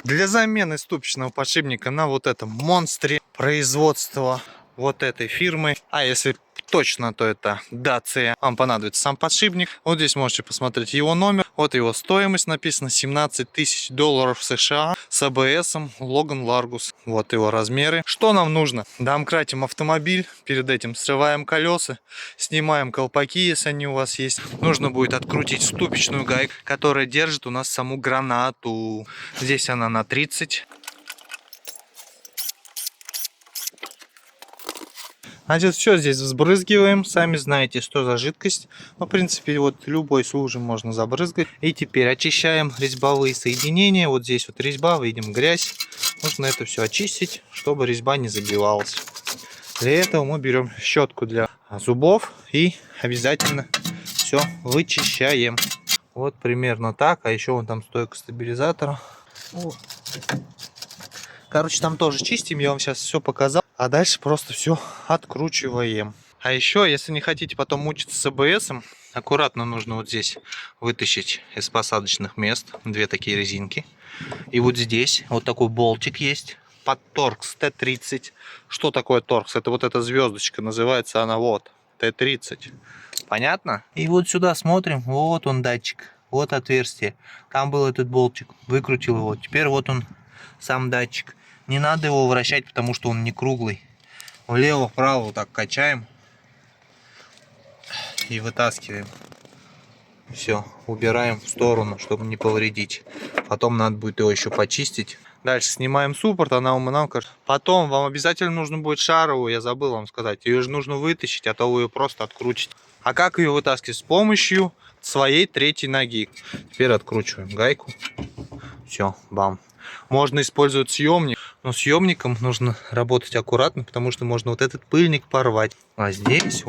Для замены ступичного подшипника на вот этом монстре производства вот этой фирмы, а если точно, то это Dacia, вам понадобится сам подшипник. Вот здесь можете посмотреть его номер, вот его стоимость написано $17 тысяч США с АБСом Logan Largus. Вот его размеры. Что нам нужно? Домкратим автомобиль, перед этим срываем колеса, снимаем колпаки, если они у вас есть. Нужно будет открутить ступичную гайку, которая держит у нас саму гранату. Здесь она на 30. Значит, все здесь взбрызгиваем. Сами знаете, что за жидкость. Ну, в принципе, вот любой служим можно забрызгать. И теперь очищаем резьбовые соединения. Вот здесь вот резьба, видим грязь. Нужно это все очистить, чтобы резьба не забивалась. Для этого мы берем щетку для зубов и обязательно все вычищаем. Вот примерно так. А еще вон там стойка стабилизатора. Короче, там тоже чистим. Я вам сейчас все показал. А дальше просто все откручиваем. А еще, если не хотите потом мучиться с АБСом, аккуратно нужно вот здесь вытащить из посадочных мест две такие резинки. И вот здесь вот такой болтик есть под Torx T30. Что такое Torx? Это вот эта звездочка, называется она вот T30. Понятно? И вот сюда смотрим, вот он датчик, вот отверстие. Там был этот болтик, выкрутил его. Теперь вот он, сам датчик. Не надо его вращать, потому что он не круглый. Влево-вправо вот так качаем и вытаскиваем. Все, убираем в сторону, чтобы не повредить. Потом надо будет его еще почистить. Дальше снимаем суппорт, она у нас. Потом вам обязательно нужно будет шаровую, я забыл вам сказать. Ее же нужно вытащить, а то вы ее просто открутите. А как ее вытаскивать? С помощью своей третьей ноги. Теперь откручиваем гайку. Все, бам. Можно использовать съемник, но съемником нужно работать аккуратно, потому что можно вот этот пыльник порвать. А здесь,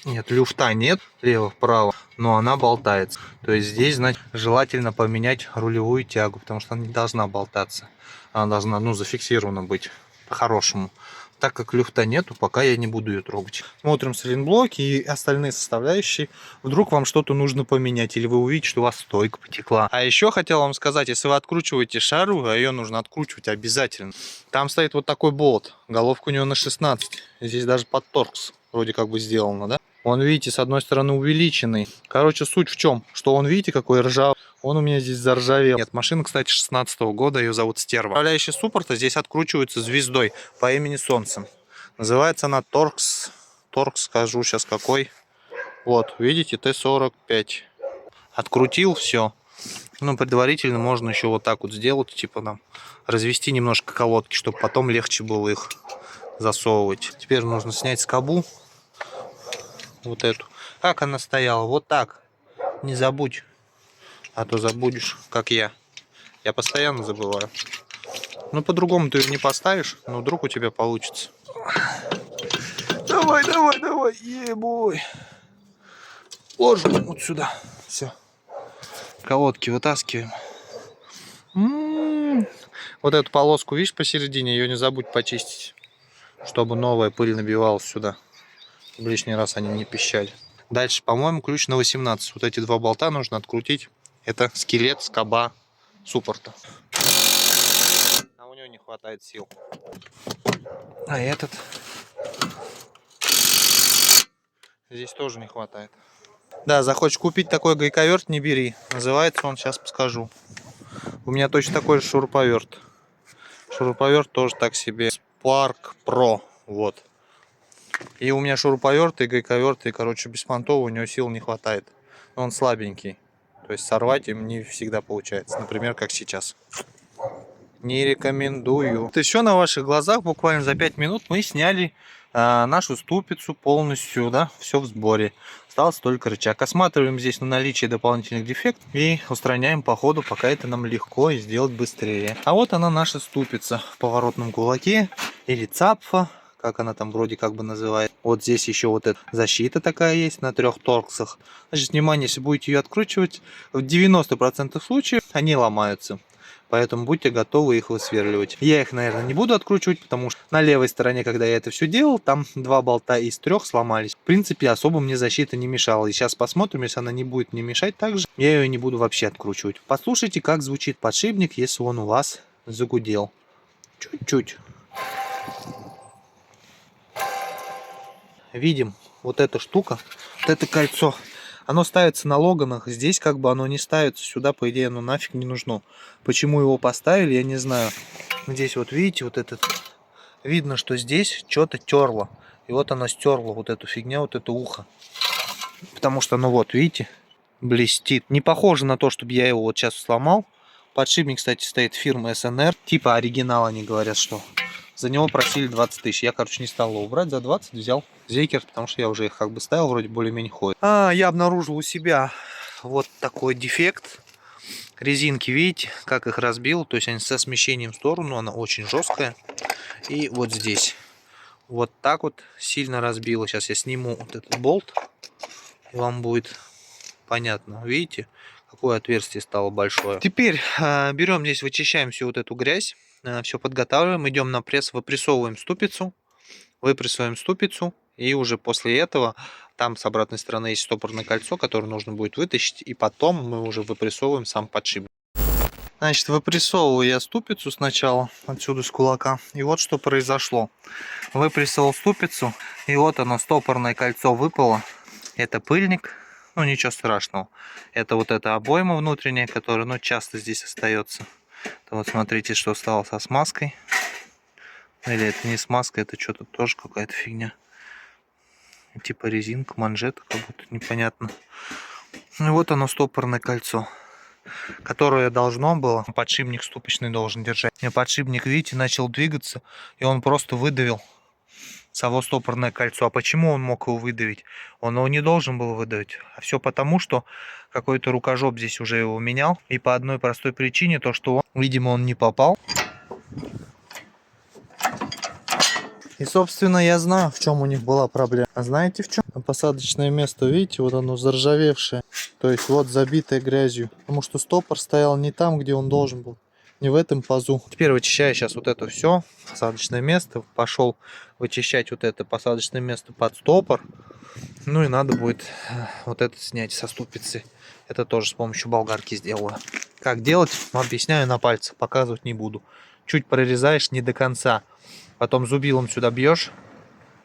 нет, люфта нет, лево-вправо, но она болтается. То есть здесь, значит, желательно поменять рулевую тягу, потому что она не должна болтаться. Она должна, зафиксирована быть по-хорошему. Так как люфта нету, пока я не буду ее трогать. Смотрим сайлентблоки и остальные составляющие. Вдруг вам что-то нужно поменять, или вы увидите, что у вас стойка потекла. А еще хотел вам сказать, если вы откручиваете шару, а ее нужно откручивать обязательно. Там стоит вот такой болт. Головка у него на 16. Здесь даже под торкс вроде как бы сделано, да? Он, видите, с одной стороны увеличенный. Короче, суть в чем? Что он, видите, какой ржавый. Он у меня здесь заржавел. Нет, машина, кстати, 16-го года, ее зовут Стерва. Управляющая суппорта здесь откручивается звездой по имени Солнце. Называется она Torx. Torx, скажу сейчас какой. Вот, видите, T45. Открутил все. Предварительно можно еще вот так вот сделать, типа там, развести немножко колодки, чтобы потом легче было их засовывать. Теперь нужно снять скобу. Вот эту. Как она стояла? Вот так. Не забудь. А то забудешь, как я. Я постоянно забываю. По-другому ты ее не поставишь, но вдруг у тебя получится. Давай, давай, давай. Ебой. Ложим вот сюда. Все. Колодки вытаскиваем. Вот эту полоску, видишь, посередине, ее не забудь почистить. Чтобы новая пыль набивалась сюда. В лишний раз они не пищали. Дальше, по-моему, ключ на 18. Вот эти два болта нужно открутить. Это скелет, скоба суппорта. А у него не хватает сил. А этот? Здесь тоже не хватает. Да, захочешь купить такой гайковерт, не бери. Называется он, сейчас подскажу. У меня точно такой же шуруповерт. Шуруповерт тоже так себе. Spark Pro. Вот. И у меня шуруповерт и гайковерт, и, короче, беспонтовый, у него сил не хватает. Он слабенький. То есть сорвать им не всегда получается. Например, как сейчас. Не рекомендую. Это все на ваших глазах. Буквально за 5 минут мы сняли нашу ступицу полностью. Да, все в сборе. Остался только рычаг. Осматриваем здесь на наличие дополнительных дефектов. И устраняем по ходу, пока это нам легко и сделать быстрее. А вот она, наша ступица в поворотном кулаке. Или цапфа. Как она там вроде как бы называет. Вот здесь еще вот эта защита такая есть на 3 торксах. Значит, внимание, если будете ее откручивать, в 90% случаев они ломаются. Поэтому будьте готовы их высверливать. Я их, наверное, не буду откручивать, потому что на левой стороне, когда я это все делал, там 2 болта из 3 сломались. В принципе, особо мне защита не мешала. И сейчас посмотрим, если она не будет мне мешать также, я ее не буду вообще откручивать. Послушайте, как звучит подшипник, если он у вас загудел. Чуть-чуть. Видим, вот эта штука, вот это кольцо, оно ставится на Логанах. Здесь как бы оно не ставится. Сюда, по идее, оно нафиг не нужно. Почему его поставили, я не знаю. Здесь вот видите, вот этот... Видно, что здесь что-то терло. И вот оно стерло вот эту фигню, вот это ухо. Потому что, ну вот, видите, блестит. Не похоже на то, чтобы я его вот сейчас сломал. Подшипник, кстати, стоит фирмы СНР. Типа оригинал, они говорят, что. За него просили 20 тысяч. Я, короче, не стал его брать. За 20 взял Зейкер, потому что я уже их как бы ставил, вроде более-менее ходит. Я обнаружил у себя вот такой дефект. Резинки, видите, как их разбил. То есть они со смещением в сторону. Она очень жесткая. И вот здесь. Вот так вот сильно разбила. Сейчас я сниму вот этот болт. И вам будет понятно. Видите, какое отверстие стало большое. Теперь берем здесь, вычищаем всю вот эту грязь. Все подготавливаем. Идем на пресс, выпрессовываем ступицу. Выпрессуем ступицу. И уже после этого там с обратной стороны есть стопорное кольцо, которое нужно будет вытащить. И потом мы уже выпрессовываем сам подшипник. Значит, выпрессовываю я ступицу сначала отсюда с кулака. И вот что произошло. Выпрессовал ступицу. И вот оно, стопорное кольцо выпало. Это пыльник. Ну, ничего страшного. Это вот эта обойма внутренняя, которая, ну, часто здесь остается. То вот смотрите, что стало со смазкой. Или это не смазка, это что-то тоже какая-то фигня. Типа резинка, манжета, как будто непонятно. Ну, и вот оно, стопорное кольцо, которое должно было, подшипник ступичный должен держать. И подшипник, видите, начал двигаться, и он просто выдавил само стопорное кольцо. А почему он мог его выдавить? Он его не должен был выдавить. А все потому, что какой-то рукожоп здесь уже его менял. И по одной простой причине, то что он, видимо, он не попал. И, собственно, я знаю, в чем у них была проблема. А знаете в чем? Посадочное место, видите, вот оно заржавевшее. То есть вот забитое грязью. Потому что стопор стоял не там, где он должен был. Не в этом пазу. Теперь вычищаю сейчас вот это все. Посадочное место. Пошел вычищать вот это посадочное место под стопор. Ну и надо будет вот это снять со ступицы. Это тоже с помощью болгарки сделаю. Как делать, объясняю на пальцах. Показывать не буду. Чуть прорезаешь не до конца. Потом зубилом сюда бьешь,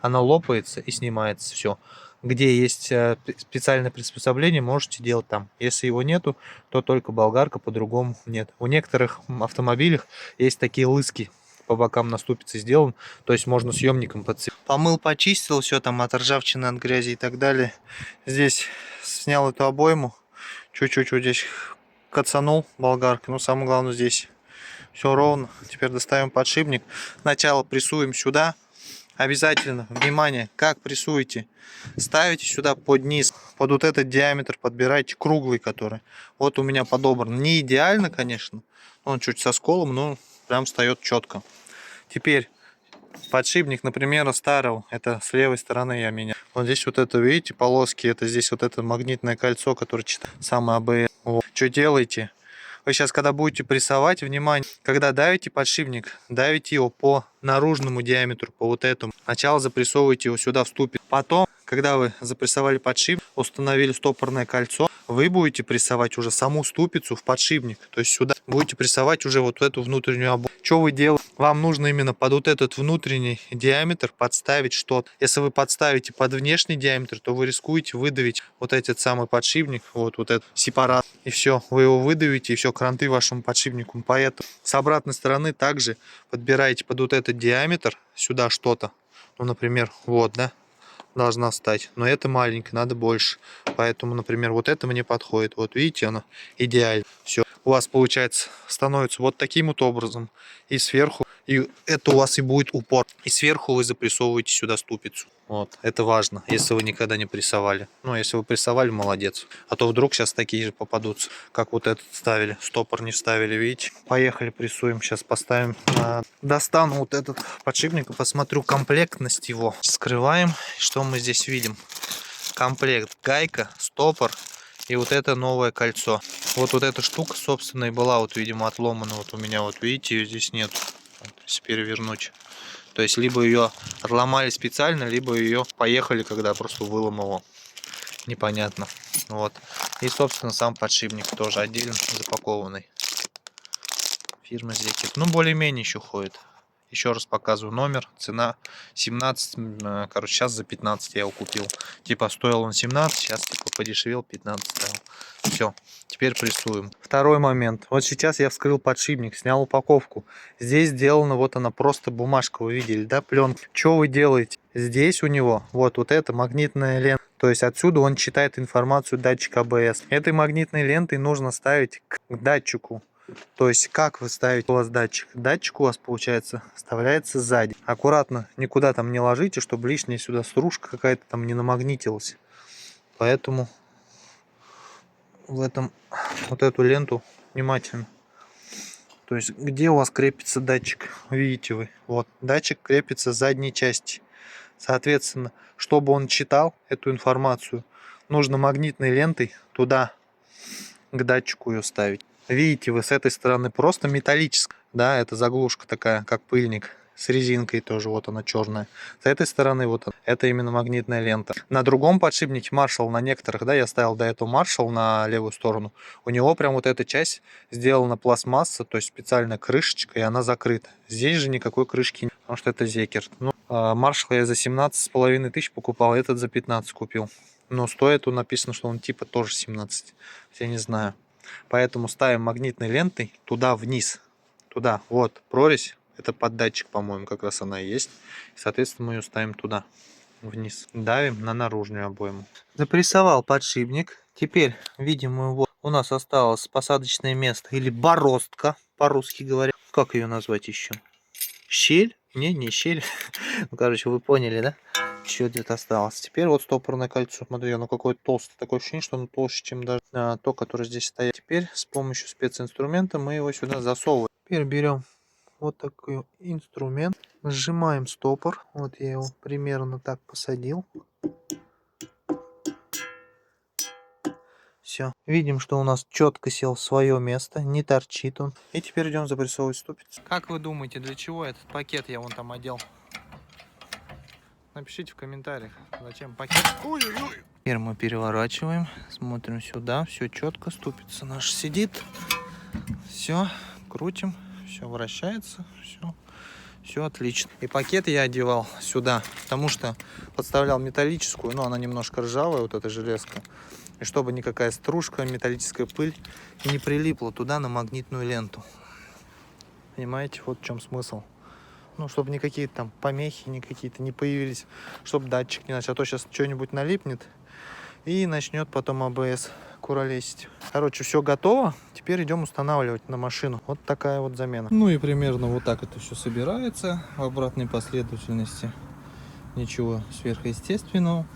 оно лопается и снимается все. Где есть специальное приспособление, можете делать там. Если его нету, то только болгарка, по-другому нет. У некоторых автомобилях есть такие лыски по бокам на ступице сделан, то есть можно съемником подцепить. Помыл, почистил, все там от ржавчины, от грязи и так далее. Здесь снял эту обойму, чуть-чуть вот здесь кацанул болгаркой, но самое главное здесь все ровно. Теперь достаем подшипник. Сначала прессуем сюда. Обязательно, внимание, как прессуете. Ставите сюда под низ, под вот этот диаметр подбирайте, круглый который. Вот у меня подобран. Не идеально, конечно. Он чуть со сколом, но прям встает четко. Теперь подшипник, например, старого. Это с левой стороны я меняю. Вот здесь вот это, видите, полоски. Это здесь вот это магнитное кольцо, которое читает самое АБС. Вот. Что делаете? Вы сейчас, когда будете прессовать, внимание, когда давите подшипник, давите его по наружному диаметру, по вот этому. Сначала запрессовывайте его сюда в ступицу. Потом, когда вы запрессовали подшипник, установили стопорное кольцо, вы будете прессовать уже саму ступицу в подшипник. То есть сюда будете прессовать уже вот эту внутреннюю обойму. Что вы делаете? Вам нужно именно под вот этот внутренний диаметр подставить что-то. Если вы подставите под внешний диаметр, то вы рискуете выдавить вот этот самый подшипник, вот этот сепарат. И все, вы его выдавите, и все, кранты вашему подшипнику. Поэтому с обратной стороны также подбираете под вот этот диаметр сюда что-то. Ну, например, вот, да, должна стать. Но это маленькая, надо больше. Поэтому, например, вот это мне подходит. Вот видите, оно идеально. Все. У вас получается становится вот таким вот образом. И сверху, и это у вас и будет упор. И сверху вы запрессовываете сюда ступицу. Вот, это важно, если вы никогда не прессовали. Ну, если вы прессовали, молодец. А то вдруг сейчас такие же попадутся, как вот этот ставили. Стопор не вставили, видите. Поехали, прессуем. Сейчас поставим. Достану вот этот подшипник и посмотрю комплектность его. Скрываем. Что мы здесь видим? Комплект. Гайка, стопор и вот это новое кольцо. Вот эта штука, собственно, и была, вот, видимо, отломана. Вот у меня, вот видите, ее здесь нет. Если перевернуть. То есть, либо ее отломали специально, либо ее поехали, когда просто выломал его. Непонятно. Вот. И, собственно, сам подшипник тоже отдельно запакованный. Фирма Зекер. Ну, более-менее еще ходит. Еще раз показываю номер. Цена 17. Короче, сейчас за 15 я его купил. Типа стоил он 17, сейчас типа подешевел, 15 стоил. Все, теперь прессуем. Второй момент. Вот сейчас я вскрыл подшипник, снял упаковку. Здесь сделана вот она просто бумажка, вы видели, да, пленка. Что вы делаете? Здесь у него вот это магнитная лента. То есть отсюда он читает информацию датчика АБС. Этой магнитной лентой нужно ставить к датчику. То есть как вы ставите у вас датчик? Датчик у вас, получается, вставляется сзади. Аккуратно, никуда там не ложите, чтобы лишняя сюда стружка какая-то там не намагнитилась. Поэтому в этом вот эту ленту внимательно. То есть где у вас крепится датчик? Видите вы, вот датчик крепится с задней части. Соответственно, чтобы он читал эту информацию, нужно магнитной лентой туда к датчику ее ставить. Видите вы, с этой стороны просто металлическая, да, это заглушка такая, как пыльник, с резинкой тоже, вот она черная. С этой стороны вот это именно магнитная лента. На другом подшипнике Marshall, на некоторых, да, я ставил до этого Marshall на левую сторону, у него прям вот эта часть сделана пластмасса, то есть специальная крышечка, и она закрыта. Здесь же никакой крышки нет, потому что это Зекер. Ну, Marshall я за 17,5 тысяч покупал, этот за 15 купил. Но стоит, он написано, что он типа тоже 17, я не знаю. Поэтому ставим магнитной лентой туда вниз. Туда, вот, прорезь. Это под датчик, по-моему, как раз она и есть. Соответственно, мы ее ставим туда, вниз. Давим на наружную обойму. Запрессовал подшипник. Теперь, видимо, вот у нас осталось посадочное место. Или бороздка, по-русски говоря. Как ее назвать еще? Щель? Не щель. Ну, короче, вы поняли, да? Еще где-то осталось. Теперь вот стопорное кольцо. Смотри, оно какое-то толстое. Такое ощущение, что оно толще, чем даже то, которое здесь стоит. Теперь с помощью специнструмента мы его сюда засовываем. Теперь берем вот такой инструмент. Сжимаем стопор. Вот я его примерно так посадил. Все. Видим, что у нас четко сел в свое место. Не торчит он. И теперь идем запрессовывать ступицу. Как вы думаете, для чего этот пакет я вон там одел? Напишите в комментариях, зачем пакет. Ой-ой-ой. Теперь мы переворачиваем, смотрим сюда, все четко, ступица наша сидит. Все, крутим, все вращается, все отлично. И пакет я одевал сюда, потому что подставлял металлическую, но она немножко ржавая, вот эта железка. И чтобы никакая стружка, металлическая пыль не прилипла туда на магнитную ленту. Понимаете, вот в чем смысл. Ну, чтобы никакие там помехи никакие-то не появились, чтобы датчик не начал. А то сейчас что-нибудь налипнет и начнет потом АБС куролесить. Короче, все готово. Теперь идем устанавливать на машину. Вот такая вот замена. Ну и примерно вот так это все собирается в обратной последовательности. Ничего сверхъестественного.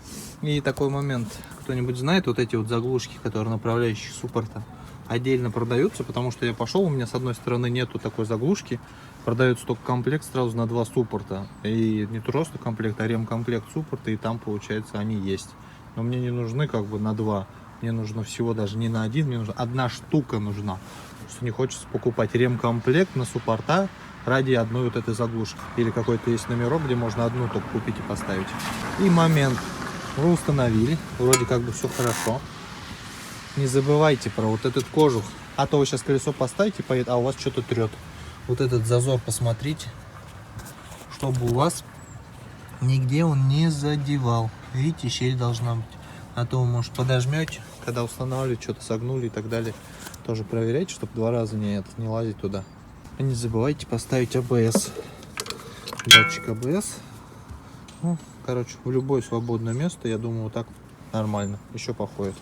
И такой момент. Кто-нибудь знает вот эти вот заглушки, которые направляющие суппорта, отдельно продаются, потому что я пошел, у меня с одной стороны нету такой заглушки. Продается только комплект сразу на 2 суппорта. И не просто комплект, а ремкомплект суппорта. И там, получается, они есть. Но мне не нужны как бы на 2. Мне нужно всего даже не на 1. Мне нужна 1 штука нужна. Потому что не хочется покупать ремкомплект на суппорта ради одной вот этой заглушки. Или какой-то есть номерок, где можно одну только купить и поставить. И момент. Вы установили. Вроде как бы все хорошо. Не забывайте про вот этот кожух. А то вы сейчас колесо поставите, поедет, а у вас что-то трет. Вот этот зазор посмотрите, чтобы у вас нигде он не задевал. Видите, щель должна быть. А то вы, может, подожмете, когда устанавливаете, что-то согнули и так далее. Тоже проверяйте, чтобы 2 раза не лазить туда. И не забывайте поставить АБС. Датчик АБС. Ну, короче, в любое свободное место, я думаю, вот так нормально. Еще походит.